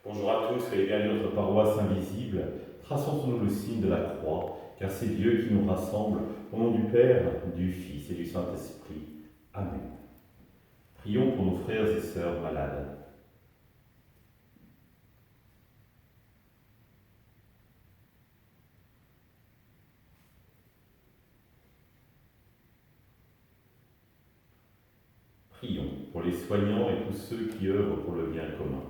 Bonjour à tous, soyez bienvenus à notre paroisse invisible. Traçons sur nous le signe de la croix, car c'est Dieu qui nous rassemble au nom du Père, du Fils et du Saint-Esprit. Amen. Prions pour nos frères et sœurs malades. Prions pour les soignants et tous ceux qui œuvrent pour le bien commun.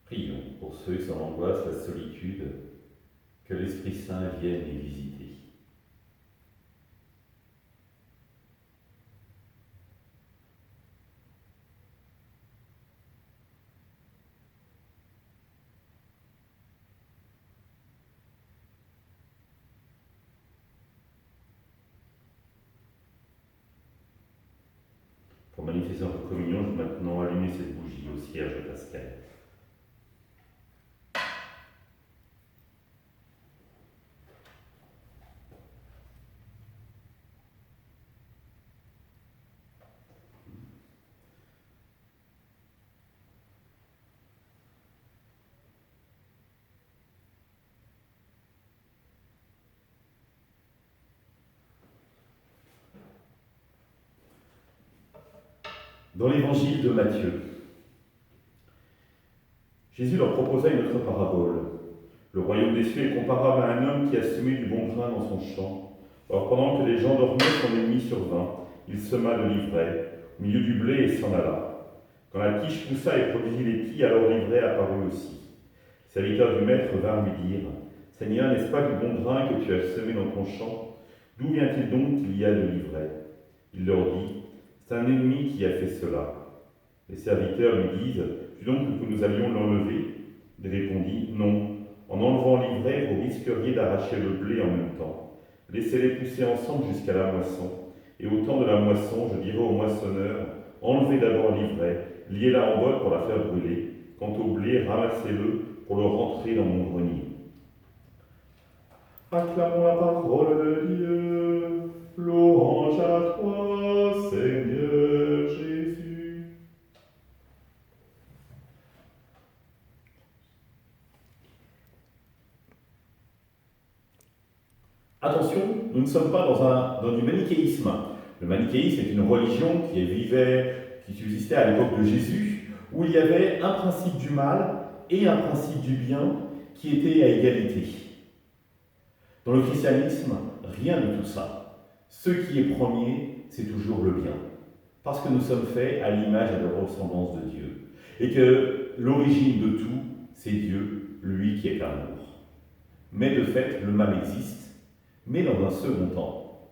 Prions pour ceux qui sont en angoisse, la solitude, que l'Esprit Saint vienne les visiter. Pour manifester notre communion, je vais maintenant allumer cette bougie au cierge pascal. Dans l'évangile de Matthieu, Jésus leur proposa une autre parabole. Le royaume des cieux est comparable à un homme qui a semé du bon grain dans son champ. Or, pendant que les gens dormaient, son ennemi survint. Il sema de l'ivraie au milieu du blé et s'en alla. Quand la tige poussa et produisit l'épis, alors l'ivraie apparut aussi. Les serviteurs du maître vinrent lui dire : Seigneur, n'est-ce pas du bon grain que tu as semé dans ton champ ? D'où vient-il donc qu'il y a de l'ivraie ? Il leur dit : C'est un ennemi qui a fait cela. Les serviteurs lui disent : Tu donc que nous allions l'enlever ? Il répondit : Non. En enlevant l'ivraie, vous risqueriez d'arracher le blé en même temps. Laissez-les pousser ensemble jusqu'à la moisson. Et au temps de la moisson, je dirai au moissonneur : Enlevez d'abord l'ivraie, liez-la en botte pour la faire brûler. Quant au blé, ramassez-le pour le rentrer dans mon grenier. Acclamons la parole de Dieu. Louange à toi, Seigneur Jésus. Attention, nous ne sommes pas dans du manichéisme. Le manichéisme est une religion qui subsistait à l'époque de Jésus, où il y avait un principe du mal et un principe du bien qui étaient à égalité. Dans le christianisme, rien de tout ça. Ce qui est premier, c'est toujours le bien. Parce que nous sommes faits à l'image et à la ressemblance de Dieu. Et que l'origine de tout, c'est Dieu, lui qui est l'amour. Mais de fait, le mal existe, mais dans un second temps.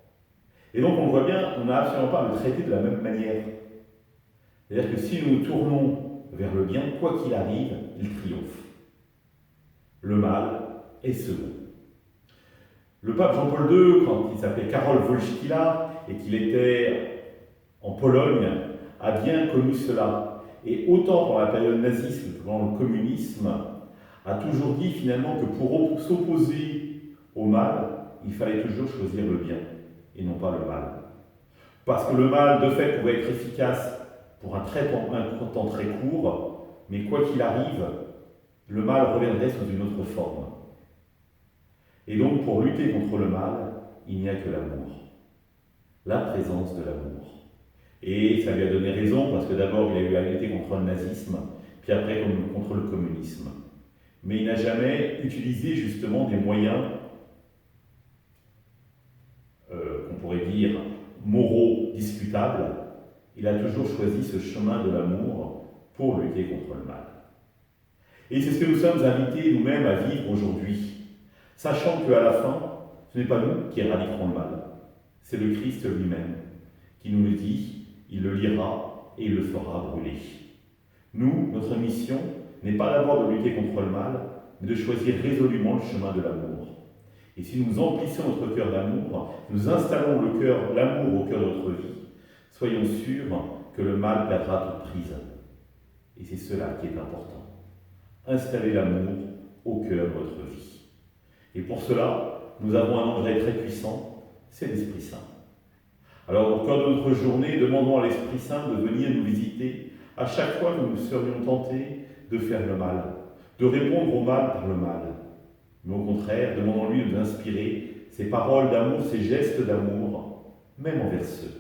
Et donc on le voit bien, on n'a absolument pas à le traiter de la même manière. C'est-à-dire que si nous nous tournons vers le bien, quoi qu'il arrive, il triomphe. Le mal est second. Le pape Jean-Paul II, quand il s'appelait Karol Wojtyła et qu'il était en Pologne, a bien connu cela. Et autant pendant la période naziste que pendant le communisme, a toujours dit finalement que pour s'opposer au mal, il fallait toujours choisir le bien et non pas le mal. Parce que le mal, de fait, pouvait être efficace pour un temps très court, mais quoi qu'il arrive, le mal reviendrait sous une autre forme. Et donc, pour lutter contre le mal, il n'y a que l'amour. La présence de l'amour. Et ça lui a donné raison, parce que d'abord, il a eu à lutter contre le nazisme, puis après contre le communisme. Mais il n'a jamais utilisé justement des moyens, qu'on pourrait dire, moraux discutables. Il a toujours choisi ce chemin de l'amour pour lutter contre le mal. Et c'est ce que nous sommes invités nous-mêmes à vivre aujourd'hui. Sachant qu'à la fin, ce n'est pas nous qui éradiquerons le mal, c'est le Christ lui-même qui nous le dit, il le lira et il le fera brûler. Nous, notre mission n'est pas d'abord de lutter contre le mal, mais de choisir résolument le chemin de l'amour. Et si nous emplissons notre cœur d'amour, nous installons l'amour au cœur de notre vie, soyons sûrs que le mal perdra toute prise. Et c'est cela qui est important. Installer l'amour au cœur de votre vie. Et pour cela, nous avons un engrais très puissant, c'est l'Esprit Saint. Alors, au cours de notre journée, demandons à l'Esprit Saint de venir nous visiter à chaque fois que nous serions tentés de faire le mal, de répondre au mal par le mal. Mais au contraire, demandons-lui de nous inspirer ces paroles d'amour, ces gestes d'amour, même envers ceux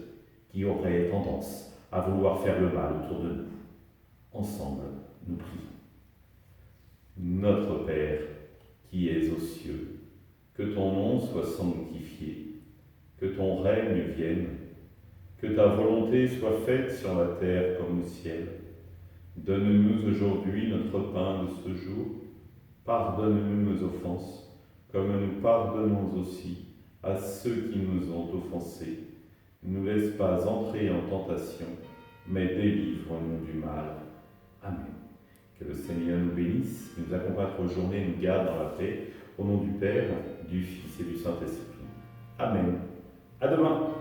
qui auraient tendance à vouloir faire le mal autour de nous. Ensemble, nous prions. Notre Père, qui es aux cieux, que ton nom soit sanctifié, que ton règne vienne, que ta volonté soit faite sur la terre comme au ciel. Donne-nous aujourd'hui notre pain de ce jour. Pardonne-nous nos offenses, comme nous pardonnons aussi à ceux qui nous ont offensés. Ne nous laisse pas entrer en tentation, mais délivre-nous du mal. Amen. Que le Seigneur nous bénisse, nous accompagne aujourd'hui et nous garde dans la paix. Au nom du Père, du Fils et du Saint-Esprit. Amen. À demain.